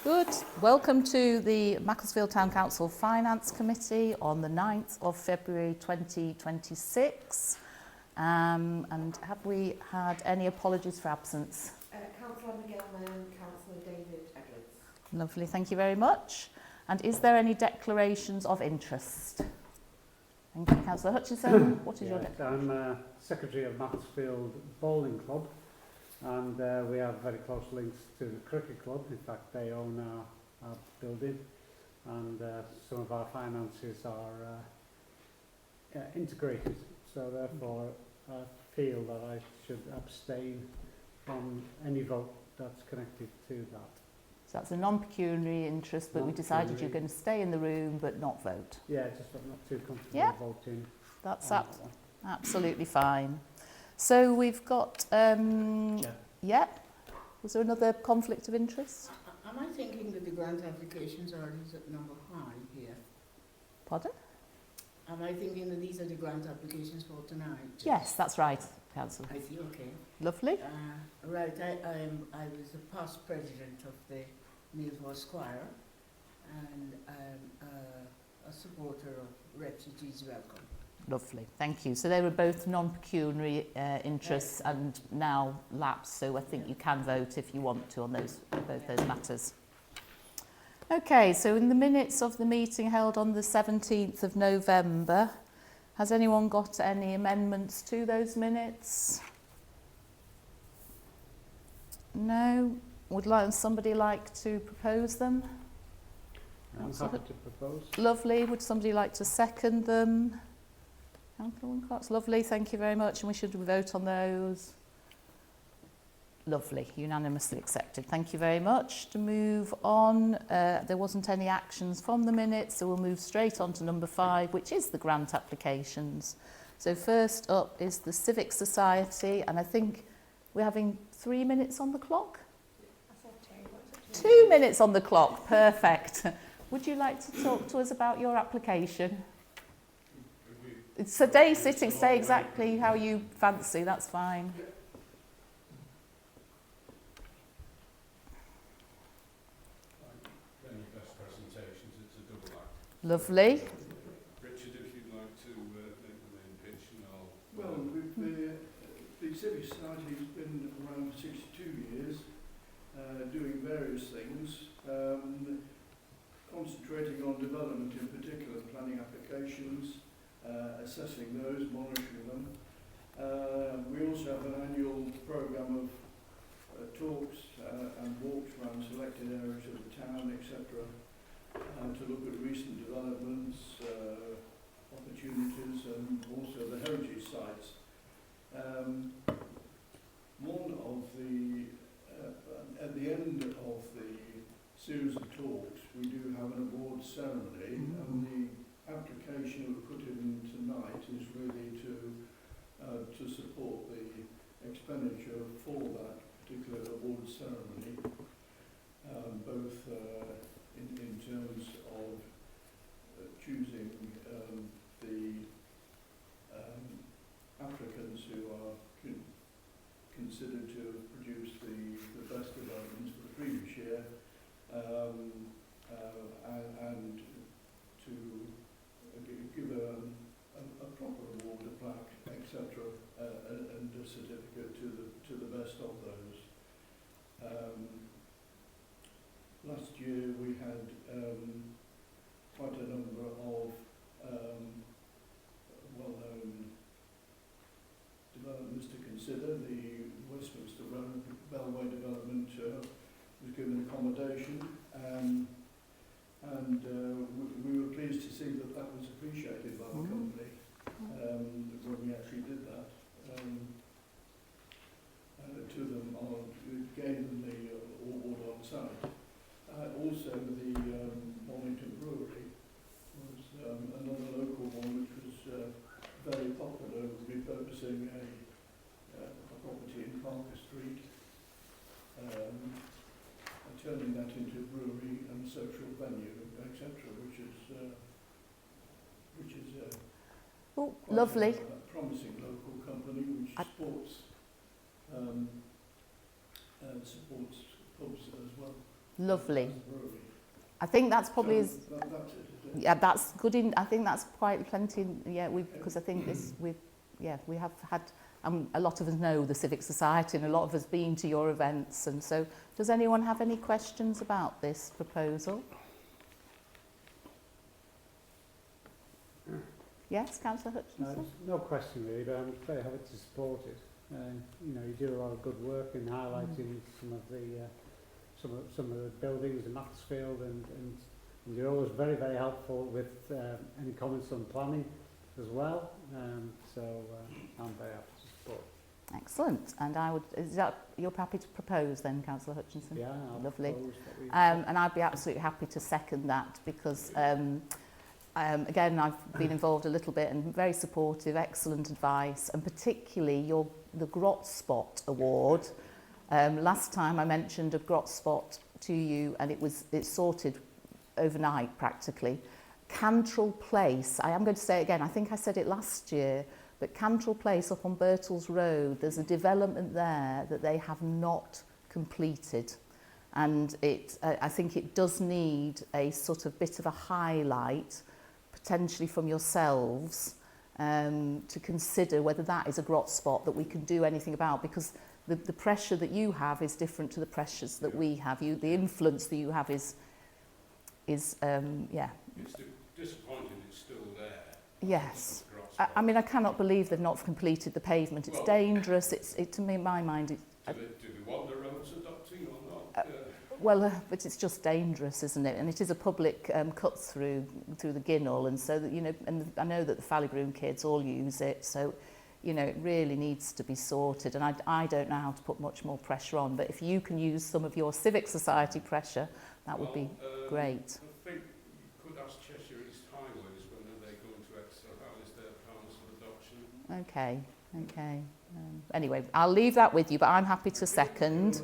Good. Welcome to the Macclesfield Town Council Finance Committee on the 9th of February 2026. And have we had any apologies for absence? Councillor McGellman, Councillor David Edwards. Lovely, thank you very much. And is there any declarations of interest? Thank you, Councillor Hutchinson. What is your declaration? I'm Secretary of Macclesfield Bowling Club, and we have very close links to the cricket club. In fact, they own our building, and some of our finances are integrated. So therefore, I feel that I should abstain from any vote that's connected to that. So that's a non-pecuniary interest, but we decided you're going to stay in the room but not vote. Yeah, just I'm not too comfortable voting. That's absolutely fine. So we've got, yeah. Was there another conflict of interest? Am I thinking that the grant applications are at number 5 here? Pardon? Am I thinking that these are the grant applications for tonight? Yes, that's right, Councillor. I see, okay. Lovely. Right, I was the past president of the Millwall Squire, and I'm a supporter of Refugees Welcome. Lovely, thank you. So they were both non-pecuniary interests and now lapsed, so I think you can vote if you want to on both those matters. Okay, so in the minutes of the meeting held on the 17th of November, has anyone got any amendments to those minutes? No? Would somebody like to propose them? I'm happy to propose. Lovely. Would somebody like to second them? Councillor Wilcox, lovely, thank you very much. And we should vote on those. Lovely, unanimously accepted. Thank you very much. To move on, there wasn't any actions from the minutes, so we'll move straight on to number 5, which is the grant applications. So first up is the Civic Society, and I think we're having 3 minutes on the clock? 2 minutes on the clock, perfect. Would you like to talk to us about your application? It's a day sitting, stay exactly how you fancy, that's fine. Best presentations, it's a double act. Lovely. Richard, if you'd like to make the main pitch, and I'll... Well, the Civic Society has been around for 62 years, doing various things, concentrating on development in particular, planning applications, assessing those, monitoring them. We also have an annual programme of talks and walks around selected areas of the town, etc., to look at recent developments, opportunities, and also the heritage sites. One of the, at the end of the series of talks, we do have an awards ceremony, and the application we put in tonight is really to support the expenditure for that particular awards ceremony, both in terms of choosing the applicants who are considered to have produced the best developments for the previous year, and to give a proper award, a plaque, etc., and a certificate to the best of those. Last year we had quite a number of well-known developments to consider. The Westminster Bellway development was given accommodation, and we were pleased to see that was appreciated by the company when we actually did that. To them, gave them the award on site. Also, the Mornington Brewery was another local one which was very popular, repurposing a property in Parker Street, turning that into a brewery and social venue, etc., which is lovely. A promising local company which supports pubs as well. Lovely. That's the brewery. I think that's probably So that's it, is it? yeah, that's good. I think that's quite plenty. Yeah, because I think we have had. A lot of us know the Civic Society, and a lot of us been to your events. And so, does anyone have any questions about this proposal? Yes, Councillor Hutchinson. No question really, but I'm very happy to support it. You know, you do a lot of good work in highlighting some of the buildings in Macclesfield, and you're always very, very helpful with any comments on planning as well. So I'm very happy to support. Excellent. And is that you're happy to propose then, Councillor Hutchinson? Yeah, I'll Lovely. propose that we And I'd be absolutely happy to second that, because again, I've been involved a little bit and very supportive, excellent advice, and particularly the Grot Spot Award. Last time I mentioned a Grot Spot to you, and it's sorted overnight practically. Cantrell Place, I am going to say it again, I think I said it last year, but Cantrell Place up on Birtles Road, there's a development there that they have not completed. And I think it does need a sort of bit of a highlight, potentially from yourselves, to consider whether that is a grot spot that we can do anything about, because the pressure that you have is different to the pressures that we have. The influence that you have is yeah. It's disappointing it's still there. Yes. The grass I spot. mean, I cannot believe they've not completed the pavement. It's Well- dangerous. To me, in my mind, Do we want the roads adopting or not? but it's just dangerous, isn't it? And it is a public cut through the Ginnell, and so that, you know, and I know that the Fallybroom kids all use it, so you know it really needs to be sorted. And I don't know how to put much more pressure on, but if you can use some of your Civic Society pressure, that would be great. I think you could ask Cheshire East Highways when they go into Exeter, how is their plans for adoption? Okay. Anyway, I'll leave that with you, but I'm happy to second.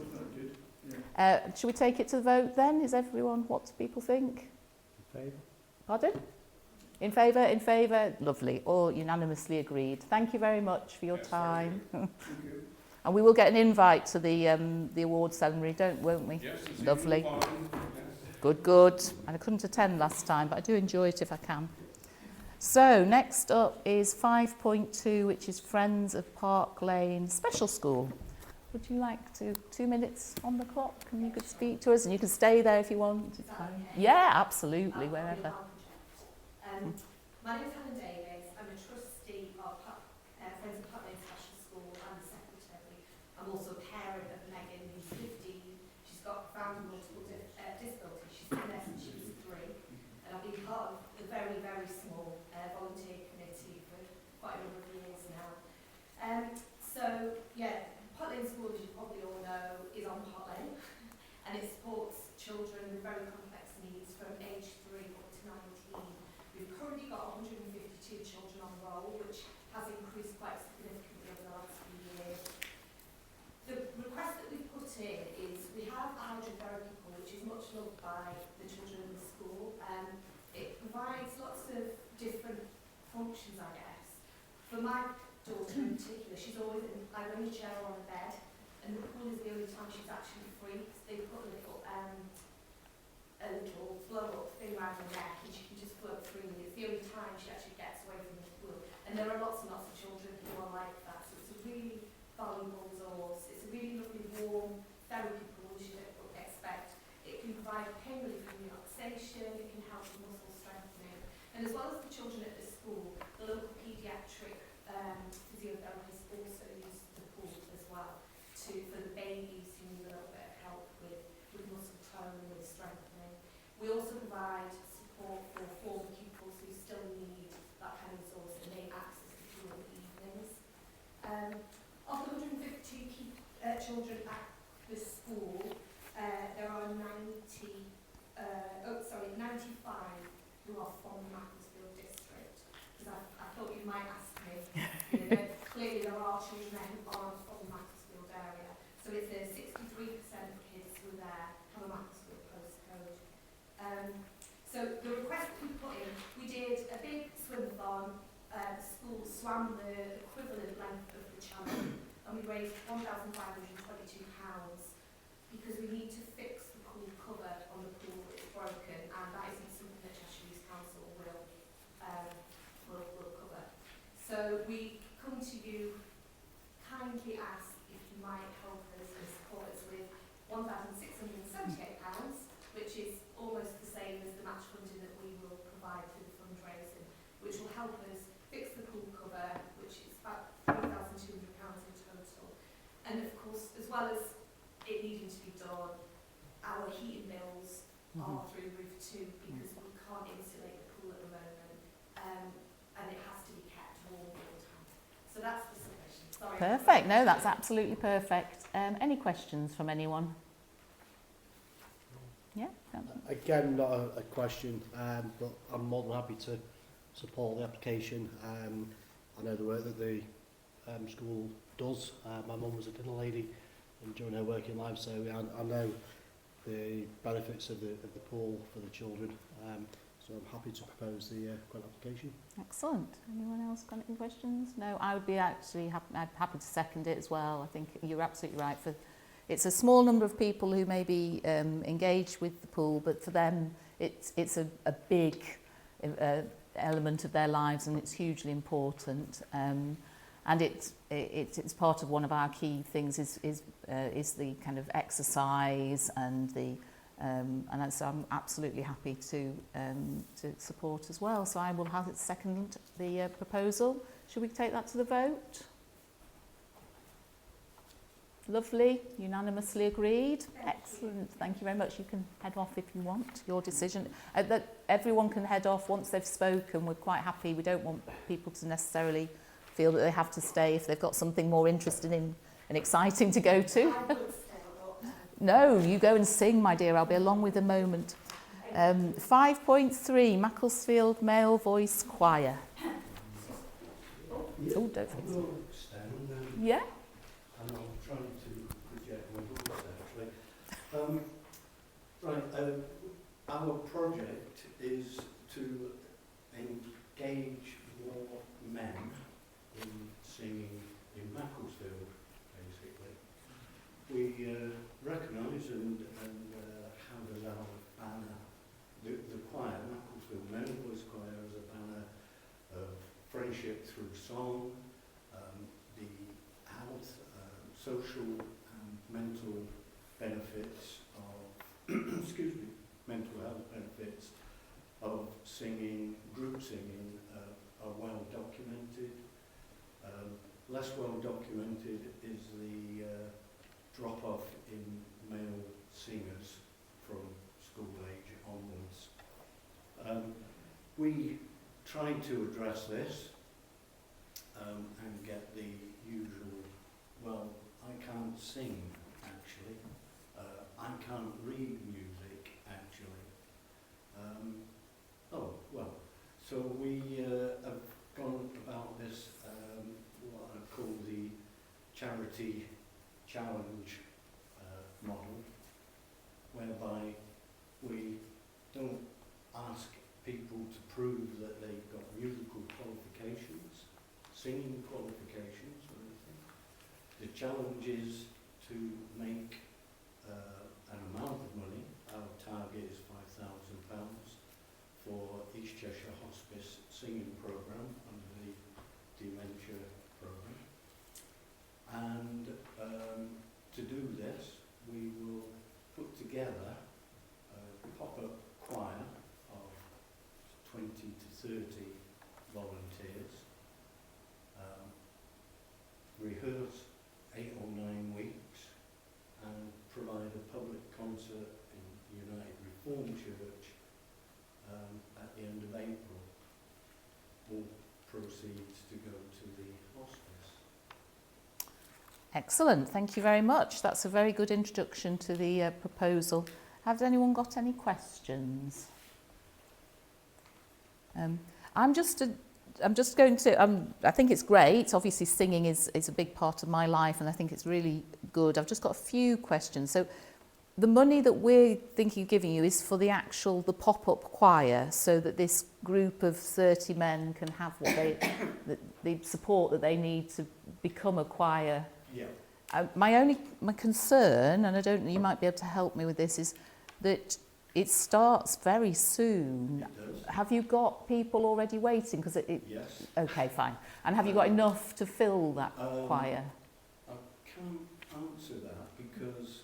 Should we take it to the vote then? Is everyone, what do people think? in favour. Pardon? In favour? In favour? Lovely. All unanimously agreed. Thank you very much for your Yes, time. Thank you. And we will get an invite to the award ceremony, won't we? Yes, it's Lovely. even fine. Yes. Good. And I couldn't attend last time, but I do enjoy it if I can. So, next up is 5.2, which is Friends of Park Lane Special School. Would you like to, 2 minutes on the clock, and you could speak to us, and you can stay there if you want. Is that okay? Yeah, absolutely, wherever. My name is Helen Davis. I'm a trustee of Friends of Park Lane Special School and the secretary. I'm also a parent of Megan, who's 15. She's got profound multiple disabilities. She's been there since she was 3. And I've been part of the very, very small volunteer committee for quite a number of years now. So, yeah, Park Lane School, as you probably all know, is on Park Lane. And it supports children with very complex needs from age 3 up to 19. We've currently got 152 children on roll, which has increased quite significantly over the last few years. The request that we've put in is we have a hydrotherapy pool, which is much loved by the children in the school. It provides lots of different functions, I guess. For my daughter in particular, she's always in, I only share her on a bed, and the pool is the only time she's actually free. So they put a little blow-up thing around her neck, and she can just float freely. It's the only time she actually gets away from the pool. And there are lots and lots of children who are like that. So it's a really valuable resource. It's a really lovely, warm therapy pool, as you don't expect. It can provide pain relief and relaxation. It can help with muscle strengthening. And as well as the children at the school, the local paediatric physiotherapists also use the pool as well for the babies who need a little bit of help with muscle tone and with strengthening. We also provide support for former pupils who still need that kind of resource and they access the pool in the evenings. Of the 152 children at the school, there are 95 who are from the Macclesfield district. Because I thought you might ask me. Clearly there are children there who aren't from the Macclesfield area. So it's 63% of kids who are there have a Macclesfield postcode. So the request that we put in, we did a big swim-a-thon. The school swam the equivalent length of the channel, and we raised £1,522 because we need to fix the pool cover are through roof 2 because we can't insulate the pool at the moment, and it has to be kept warm all the time. So that's the submission. Sorry. Perfect. No, that's absolutely perfect. Any questions from anyone? Yeah? Again, not a question, but I'm more than happy to support the application. I know the work that the school does. My mum was a dinner lady during her working life, so I know the benefits of the pool for the children. So I'm happy to propose the grant application. Excellent. Anyone else got any questions? No, I would be actually happy to second it as well. I think you're absolutely right. It's a small number of people who may be engaged with the pool, but for them it's a big element of their lives, and it's hugely important. And it's part of one of our key things is the kind of exercise and the and so I'm absolutely happy to support as well. So I will have it second the proposal. Should we take that to the vote? Lovely, unanimously agreed. Excellent, thank you very much. You can head off if you want, your decision. That everyone can head off once they've spoken. We're quite happy. We don't want people to necessarily feel that they have to stay if they've got something more interesting and exciting to go to. I would stay, but No, you go and sing, my dear. I'll be along with a moment. 5.3, Macclesfield Male Voice Choir. Oh, don't forget. Yeah? And I'm trying to project my voice actually. Our project is to engage more men in singing in Macclesfield, basically. We recognise and have as our banner the choir, Macclesfield Male Voice Choir, as a banner of friendship through song, the health, social and mental benefits of excuse me, mental health benefits of singing, group singing, are well documented. Less well documented is the drop-off in male singers from school age onwards. We tried to address this and get the usual, well, I can't sing actually, I can't read music actually. So we have gone about this, what I call the charity challenge model, whereby we don't ask people to prove that they've got musical qualifications, singing qualifications or anything. The challenge is to make an amount of money. Our target is £5,000 for East Cheshire Hospice singing programme under the dementia programme. And to do this, we will put together a pop-up choir of 20 to 30 volunteers, rehearse 8 or 9 weeks, and provide a public concert in United Reformed Church at the end of April. All proceeds to go to the hospice. Excellent, thank you very much. That's a very good introduction to the proposal. Has anyone got any questions? I'm just going to, I think it's great. Obviously singing is a big part of my life and I think it's really good. I've just got a few questions. So the money that we're thinking of giving you is for the pop-up choir, so that this group of 30 men can have what the support that they need to become a choir. Yeah. My concern, and I don't know, you might be able to help me with this, is that it starts very soon. It does. Have you got people already waiting? Because Yes. Okay, fine. And have you got enough to fill that choir? I can't answer that because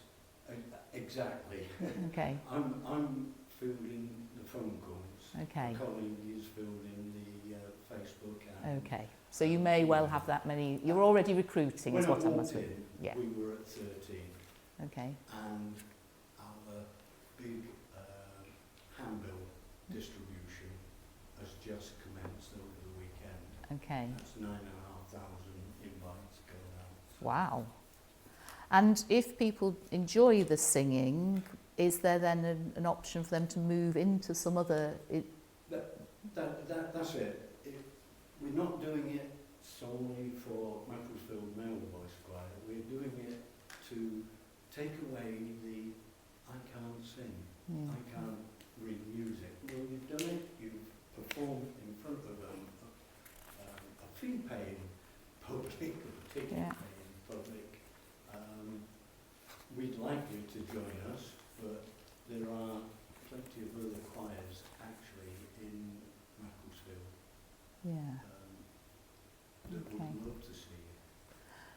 exactly. Okay, I'm fielding the phone calls. okay, My colleague is fielding the Facebook and okay. So you may well have that many. You're already recruiting, when is I what I walked must in, be. Yeah. we were at 13, Okay, and our big Okay. That's 9,500 invites going out. Wow. And if people enjoy the singing, is there then an option for them to move into some other... That's it. We're not doing it solely for Macclesfield Male Voice Choir. We're doing it to take away the I can't sing, I can't read music. Well, you've done it, you've performed in front of a fee-paying public, a ticket-paying public. We'd like you to join us, but there are plenty of other choirs actually in Macclesfield Yeah. that Okay. would love to see you.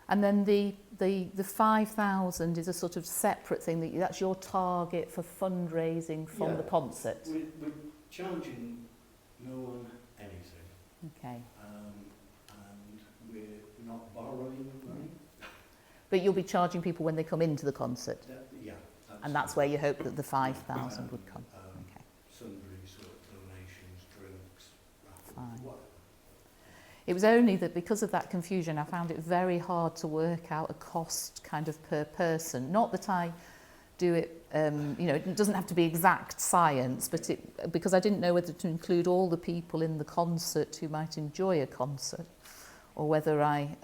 And then the 5,000 is a sort of separate thing, that's your target for fundraising from Yeah. the concert? We're charging no one anything, Okay. and we're not borrowing money. But you'll be charging people when they come into the concert? Yeah. And that's where you hope that the 5,000 would come? Okay. Sundry sort of donations, drinks, raffles, Fine. whatever. It was only that because of that confusion, I found it very hard to work out a cost kind of per person. Not that I do it, it doesn't have to be exact science, but because I didn't know whether to include all the people in the concert who might enjoy a concert, or whether I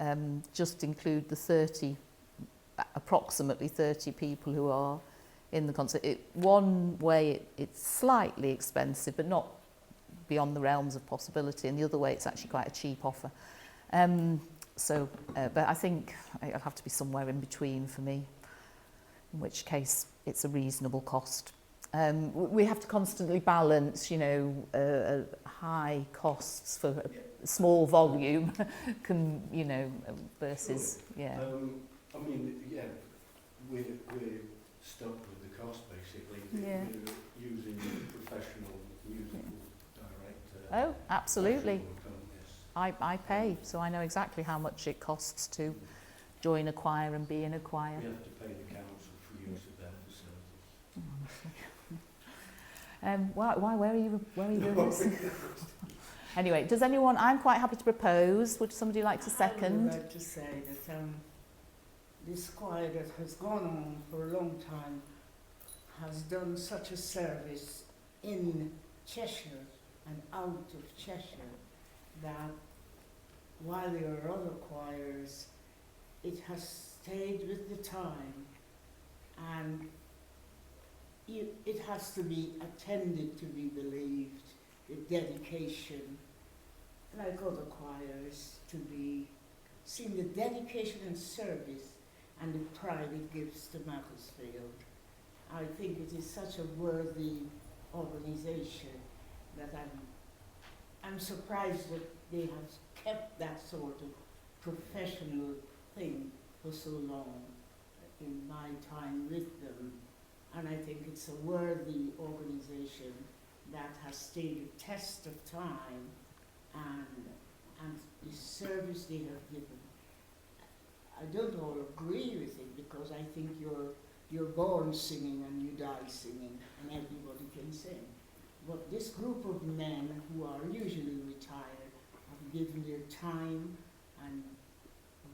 just include the approximately 30 people who are in the concert. One way it's slightly expensive, but not beyond the realms of possibility, and the other way it's actually quite a cheap offer. But I think it'll have to be somewhere in between for me, in which case it's a reasonable cost. We have to constantly balance, high costs for a small volume versus, we're stuck with the cost basically. Yeah. We're using a professional musical director. Oh, absolutely. professional accompanist. I pay, so I know exactly how much it costs to join a choir and be in a choir. We have to pay the council for use of their facilities. Where are you doing this? Anyway, does anyone, I'm quite happy to propose, would somebody like to I second? would like to say that this choir that has gone on for a long time has done such a service in Cheshire and out of Cheshire that while there are other choirs, it has stayed with the time, and it has to be attended to be believed, the dedication, like other choirs, to be seen the dedication and service and the pride it gives to Macclesfield. I think it is such a worthy organisation that I'm surprised that they have kept that sort of professional thing for so long in my time with them. And I think it's a worthy organisation that has stood the test of time and the service they have given. I don't all agree with it because I think you're born singing and you die singing and everybody can sing. But this group of men who are usually retired have given their time and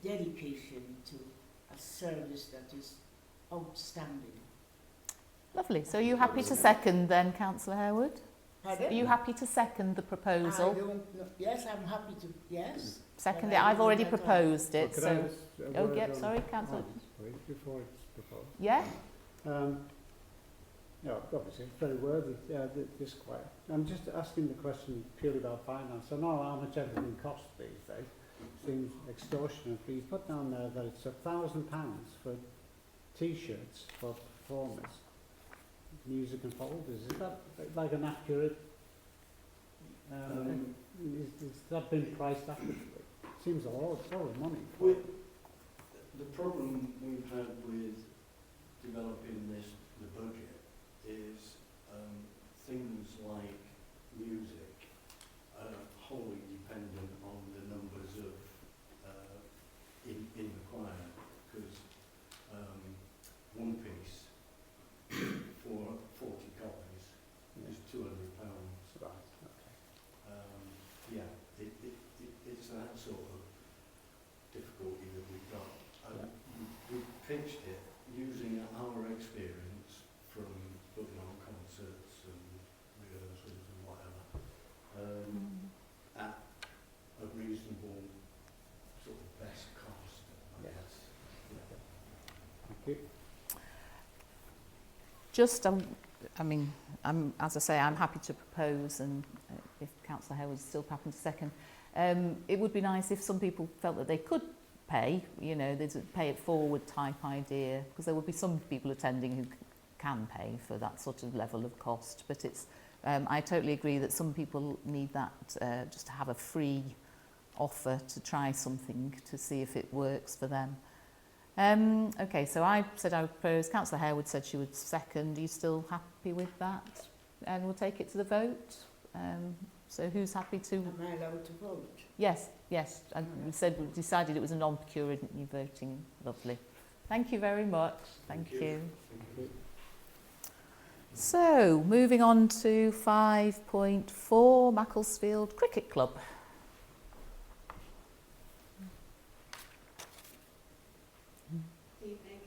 dedication to a service that is outstanding. Lovely. So are you happy to second then, Councillor Harewood? Pardon? Are you happy to second the I proposal? don't know. Yes, I'm happy to. Yes. Second but it. I I've don't already know that proposed it, Could I so... just, Oh, word yep, on sorry, Councillor. mine, please, before it's proposed. Yeah? Obviously, it's very worthy, this choir. I'm just asking the question purely about finance. I know how much everything costs these days. Seems extortionate, but you put down there that it's £1,000 for T-shirts for performers, music and folders. Is that like an accurate... is that been priced accurately? Seems a lot of money. The problem we've had with developing the budget is things like music are wholly dependent on the numbers of in the choir, because one piece for 40 copies is £200. Right, okay. It's a just, I mean, as I say, I'm happy to propose, and if Councillor Harewood still happens to second, it would be nice if some people felt that they could pay, you know, there's a pay it forward type idea, because there would be some people attending who can pay for that sort of level of cost, but it's, I totally agree that some people need that just to have a free offer to try something to see if it works for them. Okay, so I said I would propose, Councillor Harewood said she would second. Are you still happy with that? And we'll take it to the vote. So who's happy to... Am I allowed to vote? Yes, yes. And we said we decided it was a non-pecuniary voting. Lovely. Thank you very much. Thank you. So, moving on to 5.4, Macclesfield Cricket Club. Evening.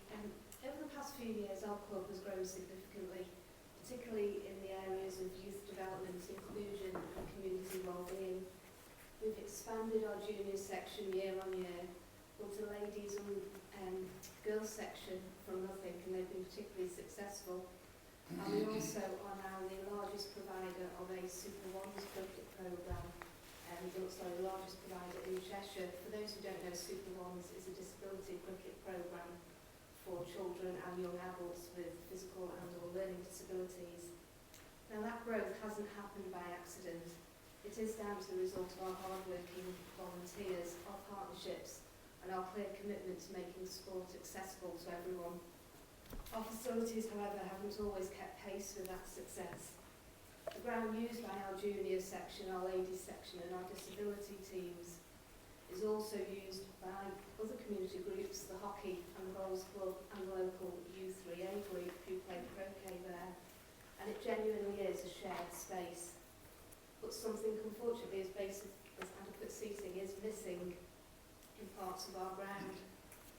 Over the past few years, our club has grown significantly, particularly in the areas of youth development, inclusion and community wellbeing. We've expanded our junior section year on year, built a ladies and girls section from nothing, and they've been particularly successful. And we also are now the largest provider of a Super Ones cricket programme. The largest provider in Cheshire. For those who don't know, Super Ones is a disability cricket programme for children and young adults with physical and or learning disabilities. Now that growth hasn't happened by accident. It is down to the result of our hard-working volunteers, our partnerships and our clear commitment to making sport accessible to everyone. Our facilities, however, haven't always kept pace with that success. The ground used by our junior section, our ladies section and our disability teams is also used by other community groups, the hockey and the bowls club and the local U3A group who play croquet there, and it genuinely is a shared space. But something unfortunately as basic as adequate seating is missing in parts of our ground,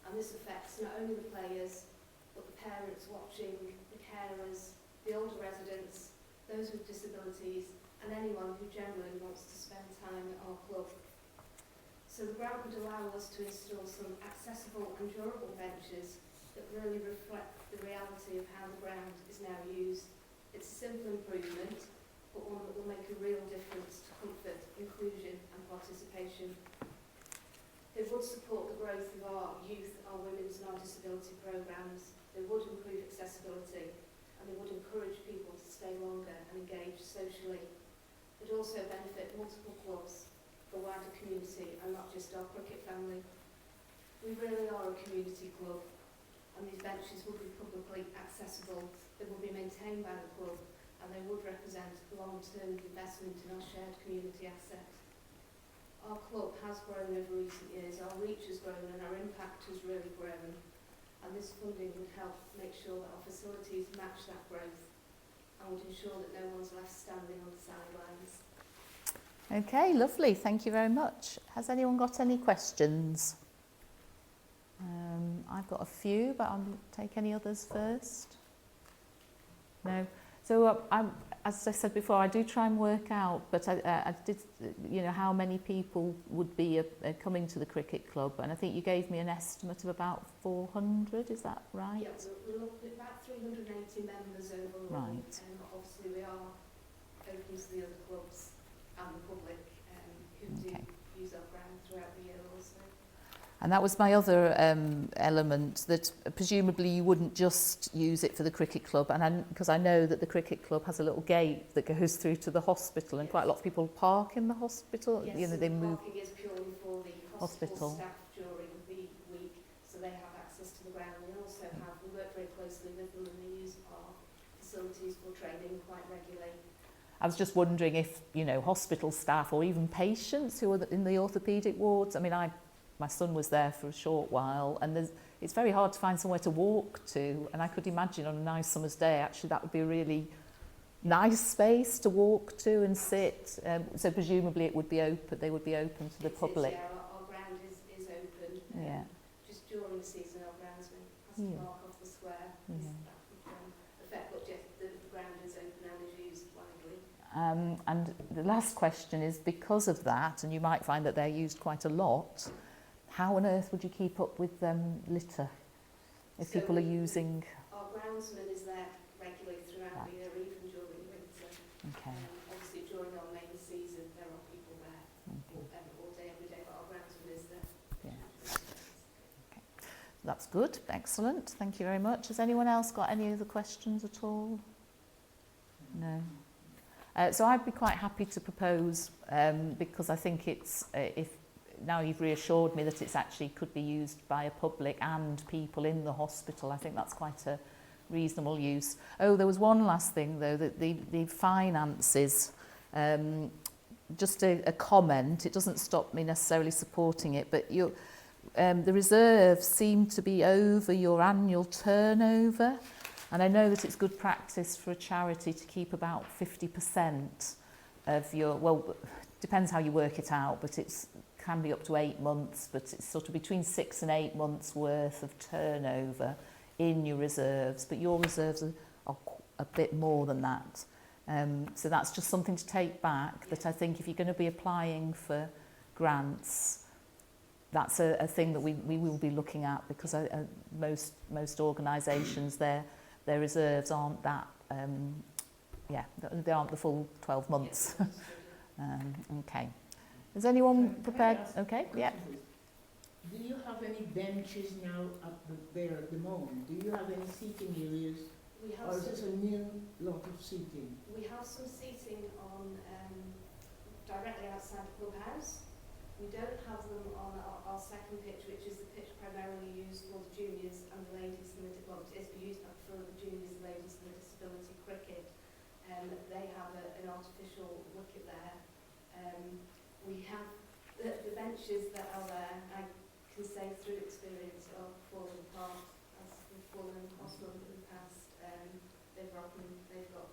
and this affects not only the players but the parents watching, the carers, the older residents, those with disabilities and anyone who generally wants to spend time at our club. So the grant would allow us to install some accessible and durable benches that really reflect the reality of how the ground is now used. It's a simple improvement, but one that will make a real difference to comfort, inclusion and participation. It would support the growth of our youth, our women's and our disability programmes. They would improve accessibility and they would encourage people to stay longer and engage socially. It would also benefit multiple clubs, the wider community and not just our cricket family. We really are a community club and these benches would be publicly accessible, they would be maintained by the club and they would represent long-term investment in our shared community asset. Our club has grown over recent years, our reach has grown and our impact has really grown. And this funding would help make sure that our facilities match that growth and would ensure that no one's left standing on the sidelines. Okay, lovely. Thank you very much. Has anyone got any questions? I've got a few, but I'll take any others first. No. So as I said before, I do try and work out, but I did, you know, how many people would be coming to the cricket club, and I think you gave me an estimate of about 400. Is that right? Yeah, we're looking at about 380 members overall. Right. Obviously, we are open to the other clubs and the public who do use our ground throughout the year also. And that was my other element, that presumably you wouldn't just use it for the cricket club, and because I know that the cricket club has a little gate that goes through to the hospital, and quite a lot of people park in the hospital. Yes, you know, so they the move. parking is purely for the hospital staff during the week, so they have access to the ground. We also have, we work very closely with them and they use our facilities for training quite regularly. I was just wondering if, you know, hospital staff or even patients who are in the orthopaedic wards. I mean, my son was there for a short while, and it's very hard to find somewhere to walk to, and I could imagine on a nice summer's day actually that would be a really nice space to walk to and sit. So presumably it would be open, they would be open to the public. Yeah, our ground is open. Yeah. Just during the season our groundsman has to mark off the square. Yeah. That would affect, but just the ground is open and is used widely. And the last question is, because of that, and you might find that they're used quite a lot, how on earth would you keep up with litter if So people are using... Our groundsman is there regularly Okay. Obviously during our main season there are people there all day, every day, but our groundsman is there. Yeah. That's good. Excellent. Thank you very much. Has anyone else got any other questions at all? No. So I'd be quite happy to propose, because I think it's, if now you've reassured me that it's actually could be used by a public and people in the hospital, I think that's quite a reasonable use. Oh, there was one last thing though, that the finances, just a comment, it doesn't stop me necessarily supporting it, but the reserves seem to be over your annual turnover. And I know that it's good practice for a charity to keep about 50% of your, well, depends how you work it out, but it can be up to 8 months, but it's sort of between 6 and 8 months worth of turnover in your reserves, but your reserves are a bit more than that. So that's just something to take back, that I think if you're going to be applying for grants, that's a thing that we will be looking at, because most organisations, their reserves aren't that, they aren't the full 12 months. Okay. Is anyone prepared? Okay, yeah. Do you have any benches now there at the moment? Do you have any seating areas, We have or is some, this a new lot of seating? we have some seating on directly outside the clubhouse. We don't have them on our second pitch, which is the pitch primarily used for the juniors and the ladies and well, it is used for the juniors, the ladies and the disability cricket. They have an artificial wicket there. We have the benches that are there, I can say through experience, are falling apart as we've fallen across them in the past. They've rotten, they've got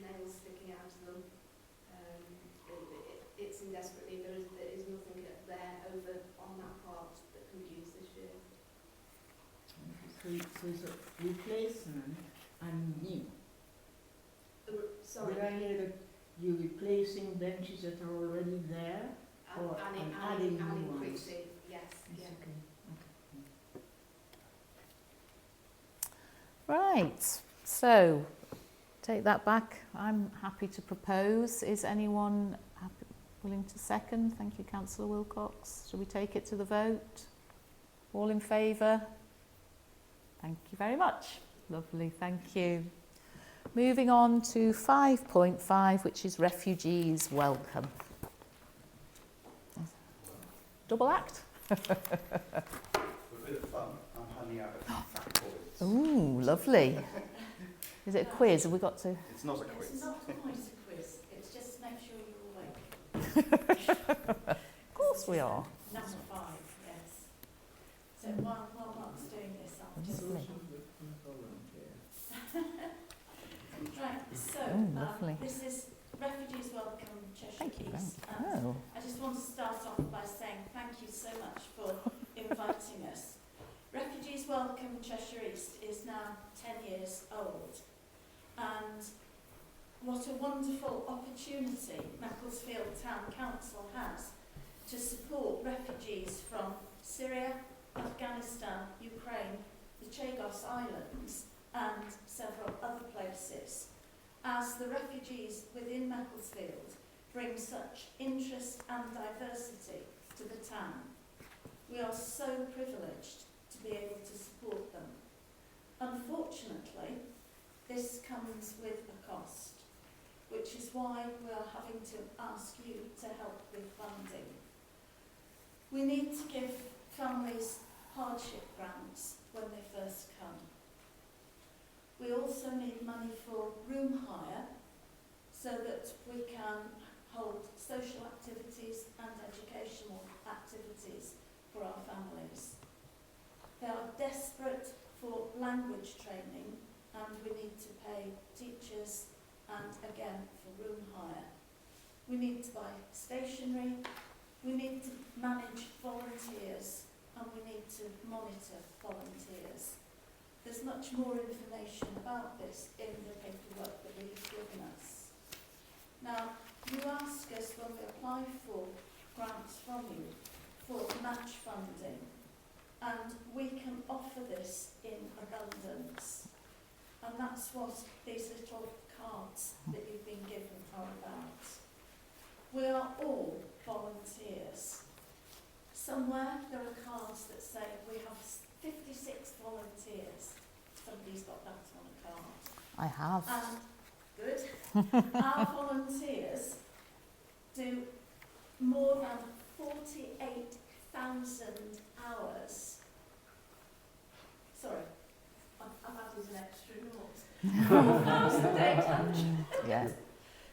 nails sticking out of them. It's in desperate need. There is nothing there over on that part that can be used this year. So it's a replacement and new. Sorry. Did I hear that you're replacing benches that are already there? Or adding new ones? Increasing, yes. Yes, Yeah. okay. Right, so take that back. I'm happy to propose. Is anyone willing to second? Thank you, Councillor Wilcox. Shall we take it to the vote? All in favour? Thank you very much. Lovely, thank you. Moving on to 5.5, which is refugees welcome. Double act? For a bit of fun, I'm handing out a few factoids. Ooh, lovely. Is it a quiz? Have we got to? It's not a quiz. It's not quite a quiz, it's just to make sure you're awake. Of course we are. Number 5, yes. So while Mark's doing this, I'll just... Lovely. Right, so lovely. this is Refugees Welcome Cheshire Thank you. East. Oh, I just want to start off by saying thank you so much for inviting us. Refugees Welcome Cheshire East is now 10 years old, and what a wonderful opportunity Macclesfield Town Council has to support refugees from Syria, Afghanistan, Ukraine, the Chagos Islands and several other places, as the refugees within Macclesfield bring such interest and diversity to the town. We are so privileged to be able to support them. Unfortunately, this comes with a cost, which is why we are having to ask you to help with funding. We need to give families hardship grants when they first come. We also need money for room hire so that we can hold social activities and educational activities for our families. They are desperate for language training, and we need to pay teachers and again for room hire. We need to buy stationery, we need to manage volunteers, and we need to monitor volunteers. There's much more information about this in the paperwork that we've given us. Now, you ask us when we apply for grants from you for match funding, and we can offer this in abundance. And that's what these little cards that you've been given somewhere there are cards that say we have 56 volunteers. Somebody's got that on a card. I have. Good. Our volunteers do more than 48,000 hours. Sorry, I've added an extra naught. 4,800. Yeah.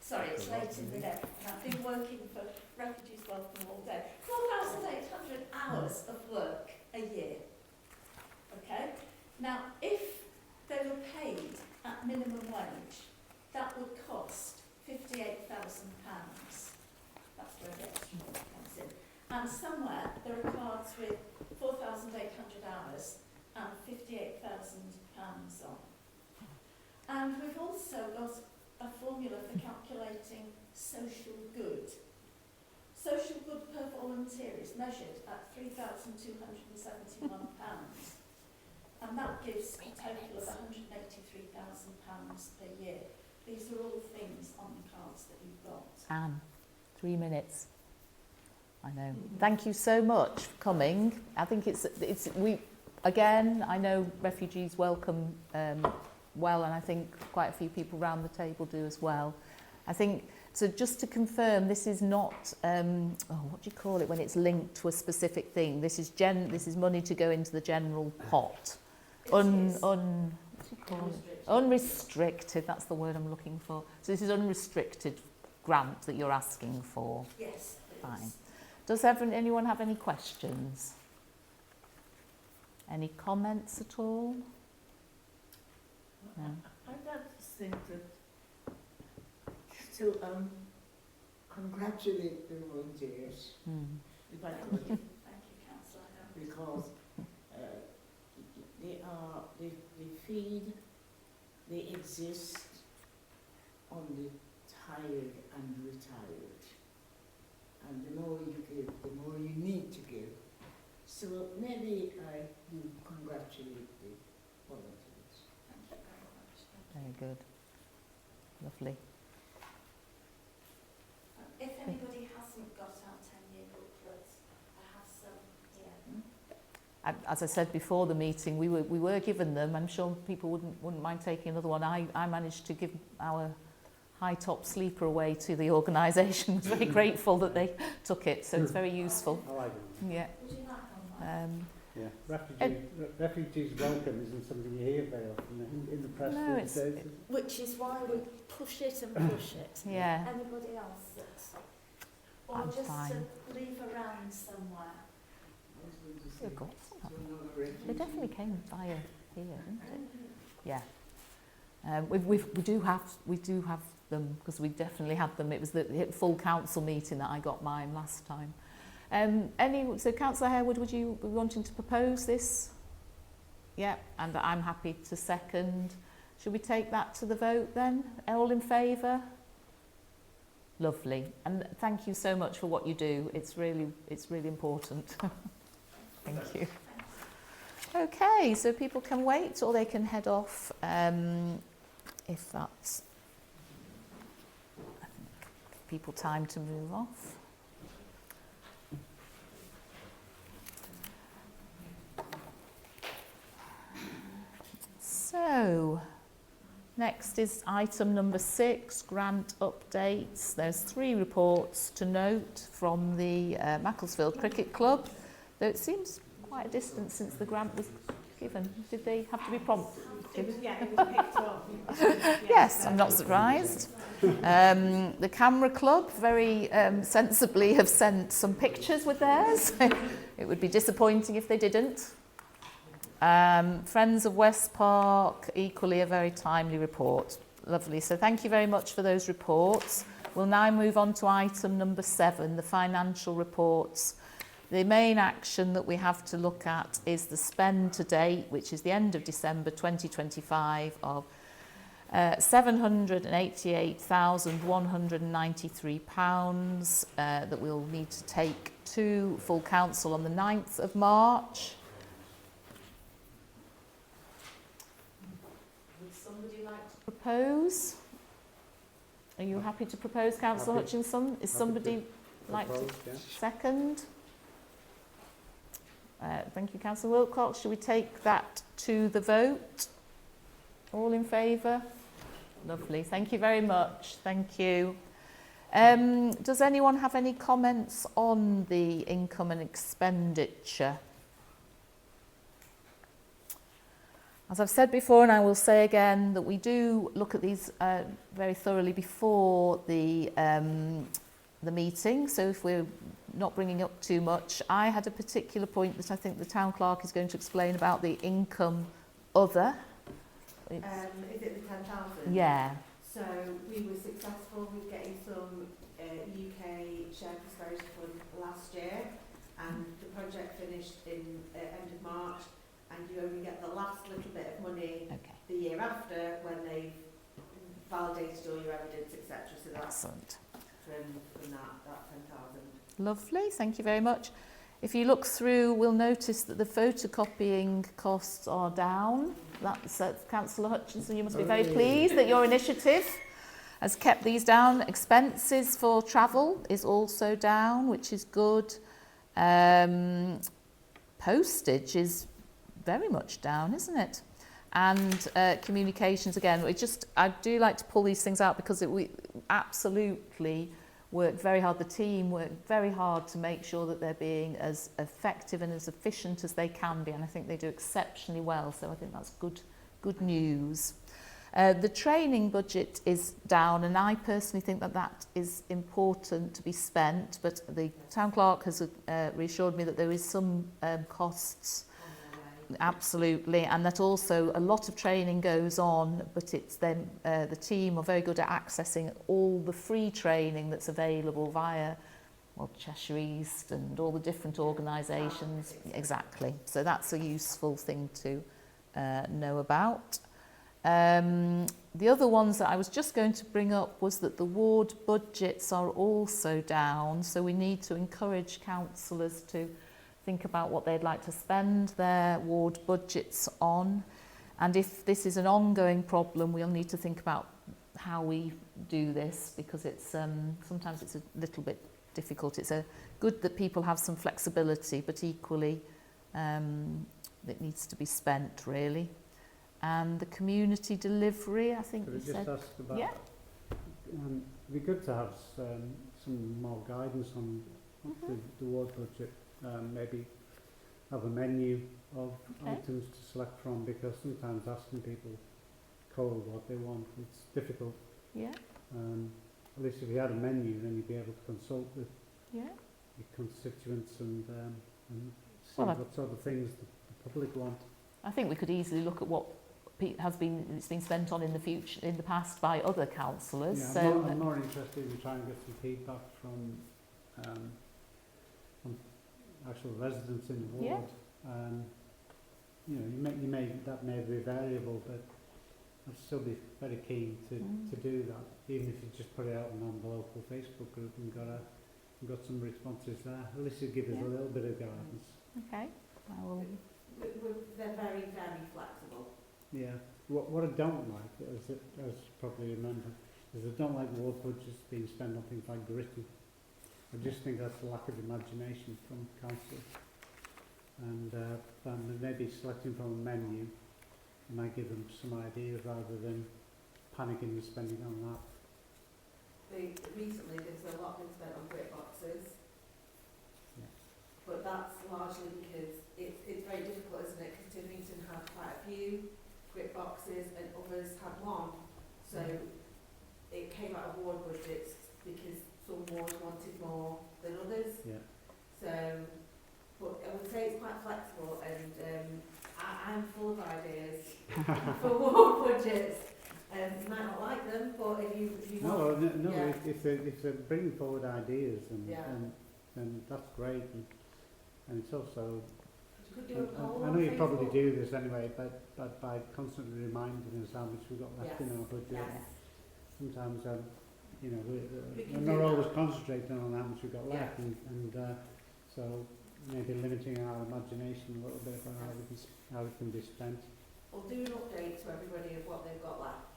Sorry, it's late in the day. I've been working for Refugees Welcome all day. 4,800 hours of work a year. Okay? Now, if they were paid at minimum wage, that would cost £58,000. That's where the extra comes in. And somewhere there are cards with 4,800 hours and £58,000 on. And we've also got a formula for calculating social good. Social good per volunteer is measured at £3,271, and that gives a total of £183,000 per year. These are all things on the cards that you've got. Anne, 3 minutes. I know. Thank you so much for coming. I think I know Refugees welcome well, and I think quite a few people around the table do as well. I think, so just to confirm, this is not, what do you call it when it's linked to a specific thing? This is money to go into the general pot. What do you call it? Unrestricted, that's the word I'm looking for. So this is unrestricted grant that you're asking for? Yes, please. Fine. Does anyone have any questions? Any comments at all? No. I'd like to think that to congratulate the volunteers, if I could, Thank you, Councillor. because they feed, they exist on the tired and retired. And the more you give, the more you need to give. So maybe I do congratulate the volunteers. Thank you very much. Very good. Lovely. If anybody hasn't got our 10-year booklet, I have some here. As I said before the meeting, we were given them. I'm sure people wouldn't mind taking another one. I managed to give our high top sleeper away to the organisation. I was very grateful that they took it, so it's very useful. I like it. Yeah. Would you like one? Yeah. Refugees welcome isn't something you hear very often in the press No, these days. Which is why we push it and push it. Yeah. Anybody else that's, or I'm just fine. to leave around somewhere. They've got some. They definitely came via here, didn't it? Yeah. We do have them, because we definitely had them. It was the full council meeting that I got mine last time. So Councillor Harewood, would you be wanting to propose this? Yeah, and I'm happy to second. Should we take that to the vote then? All in favour? Lovely. And thank you so much for what you do. It's really important. Thank you. Okay, so people can wait or they can head off if that's people time to move off. So, next is item number 6, grant updates. There's 3 reports to note from the Macclesfield Cricket Club, though it seems quite a distance since the grant was given. Did they have to be prompted? It was picked up. Yes, I'm not surprised. The Camera Club very sensibly have sent some pictures with theirs. It would be disappointing if they didn't. Friends of West Park, equally a very timely report. Lovely. So thank you very much for those reports. We'll now move on to item number 7, the financial reports. The main action that we have to look at is the spend to date, which is the end of December 2025 of £788,193 that we'll need to take to full council on the 9th of March. Would somebody like to propose? Are you happy to propose, Councillor Hutchinson? Is somebody like to second? Thank you, Councillor Wilcox. Shall we take that to the vote? All in favour? Lovely. Thank you very much. Thank you. Does anyone have any comments on the income and expenditure? As I've said before, and I will say again, that we do look at these very thoroughly before the meeting. So if we're not bringing up too much, I had a particular point that I think the town clerk is going to explain about the income other. Is it the 10,000? Yeah. So we were successful with getting some UK shared prosperity fund last year, and the project finished in end of March, and you only get the last little bit of money the year after when they've validated all your evidence, etc. So that's excellent. From that 10,000. Lovely, thank you very much. If you look through, we'll notice that the photocopying costs are down. That's Councillor Hutchinson, you must be very pleased that your initiative has kept these down. Expenses for travel is also down, which is good. Postage is very much down, isn't it? And communications, again, I do like to pull these things out because we absolutely work very hard. The team work very hard to make sure that they're being as effective and as efficient as they can be, and I think they do exceptionally well, so I think that's good news. The training budget is down, and I personally think that is important to be spent, but the town clerk has reassured me that there is some costs. Absolutely, and that also a lot of training goes on, but it's then the team are very good at accessing all the free training that's available via Cheshire East and all the different organisations. Exactly, so that's a useful thing to know about. The other ones that I was just going to bring up was that the ward budgets are also down, so we need to encourage councillors to think about what they'd like to spend their ward budgets on. And if this is an ongoing problem, we'll need to think about how we do this, because it's sometimes it's a little bit difficult. It's good that people have some flexibility, but equally it needs to be spent, really. And the community delivery, I think Could you I just said. ask about, Yeah. it'd be good to have some more guidance on the ward budget. Maybe have a menu of items to select from, because sometimes asking people cold what they want, it's difficult. Yeah. At least if you had a menu, then you'd be able to consult with Yeah. your constituents and see Well, what sort of things the public want. I think we could easily look at what it's been spent on in the past by other councillors. Yeah, I'm more interested in trying to get some feedback from actual residents in the ward. You know, that may be variable, but I'd still be very keen to do that, even if you just put it out on the local Facebook group and got some responses there. At least it gives us a little bit of guidance. Okay, I will. They're very, very flexible. Yeah. What I don't like, as you probably remember, is I don't like ward budgets being spent on things like gritty. I just think that's a lack of imagination from council. And maybe selecting from a menu might give them some ideas rather than panicking and spending on that. Recently there's a lot been spent on grit boxes. Yeah. But that's largely because it's very difficult, isn't it? Because Tiffington had quite a few grit boxes and others had one. So it came out of ward budgets because some wards wanted more than others. Yeah. So, but I would say it's quite flexible, and I'm full of ideas for ward budgets. You might not like them, but if you want, if they're bringing forward ideas, then that's great, and it's also. You could do a poll I on know you Facebook. probably do this anyway, but by constantly reminding us how much we've got left in our budget, sometimes you know we're not always concentrating on how much we've got left, and so maybe limiting our imagination a little bit about how it can be spent. We'll do an update to everybody of what they've got left.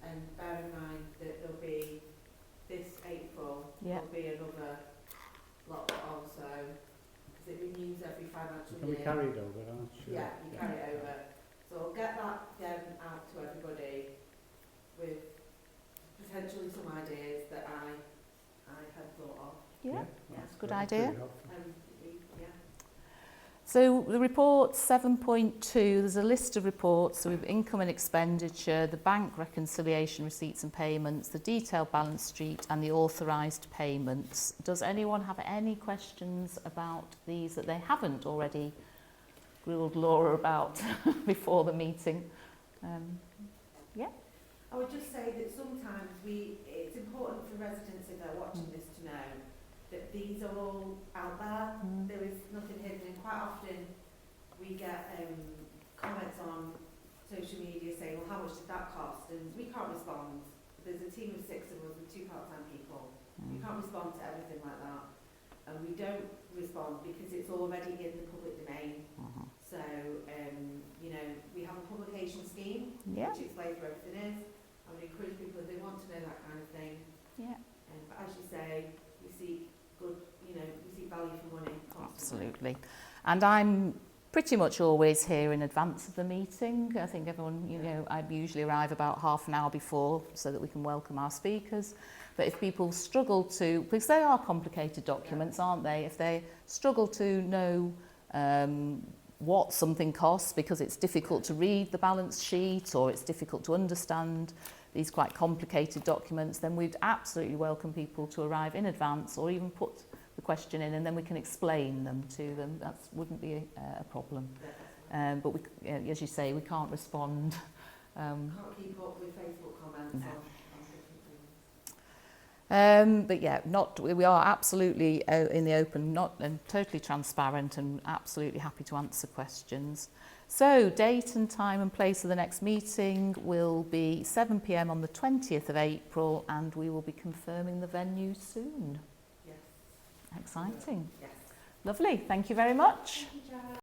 And bear in mind that there'll be this April, there'll be another lot also. because it renews every financial Can we year. carry it over? I'm not sure. Yeah, you carry it over. So I'll get that out to everybody with potentially some ideas that I had thought of. Yeah, that's good very idea. helpful. Yeah. So the report 7.2, there's a list of reports. So we've income and expenditure, the bank reconciliation receipts and payments, the detailed balance sheet and the authorised payments. Does anyone have any questions about these that they haven't already grilled Laura about before the meeting? I would just say that sometimes it's important for residents, if they're watching this, to know that these are all out there. There is nothing hidden, and quite often we get comments on social media saying, well, how much did that cost? And we can't respond. There's a team of 6 of us with 2 part-time people. We can't respond to everything like that. And we don't respond because it's already in the public domain. So, you know, we have a publication scheme Yeah. which explains where everything is. I would encourage people, if they want to know that kind of thing. Yeah. But as you say, we seek good, you know, we seek value for money constantly. Absolutely. And I'm pretty much always here in advance of the meeting. I think everyone, you know, I usually arrive about half an hour before so that we can welcome our speakers. But if people struggle to, because they are complicated documents, aren't they? If they struggle to know what something costs because it's difficult to read the balance sheet or it's difficult to understand these quite complicated documents, then we'd absolutely welcome people to arrive in advance or even put the question in and then we can explain them to them. That wouldn't be a problem. But we, as you say, we can't respond. Can't keep up with Facebook comments No. on different things. But yeah, we are absolutely in the open, and totally transparent and absolutely happy to answer questions. So date and time and place of the next meeting will be 7 p.m. on the 20th of April and we will be confirming the venue soon. Yes. Exciting. Yes. Lovely. Thank you very much. Thank you, Jan.